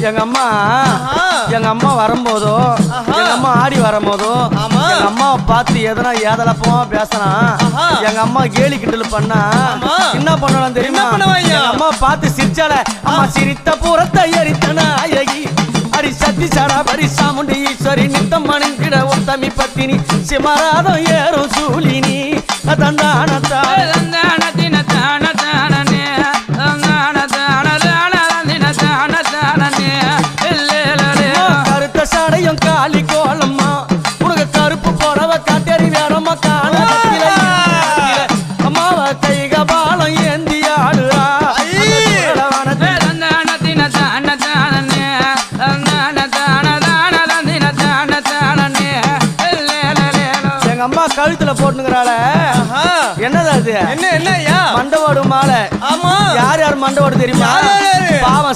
எங்க அம்மா வரும்போதோ எங்க அம்மா ஆடி வரும்போதோ எங்க அம்மாவை பார்த்து எதனா ஏதலப்பமா பேசலாம் எங்க அம்மா கேலி கிண்டல் பண்ணா என்ன பண்ணலாம் தெரியுமா எங்க அம்மா பார்த்து சிரிச்சால அம்மா சிரித்த புறத்தை எரித்தன அழகி அடி சத்தி சாரா பரி சாமுண்டி ஈஸ்வரி நித்தம் மணிக்கிட உத்தமி பத்தினி சிமராதம் ஏறும் சூலினி தந்தானத்தா கருத்த சாடையும் காலி கோலம்மா உனக்கு கருப்பு போறவ காட்டேறி வேறம்மா காண அம்மாவ கைக பாலம் ஏந்தி ஆடுறா எங்க அம்மா கழுத்துல போட்டுங்கிறாள என்னது அது என்ன மண்டவோடு மாலை யார் யார் மண்டவோடு தெரியுமா பாவம்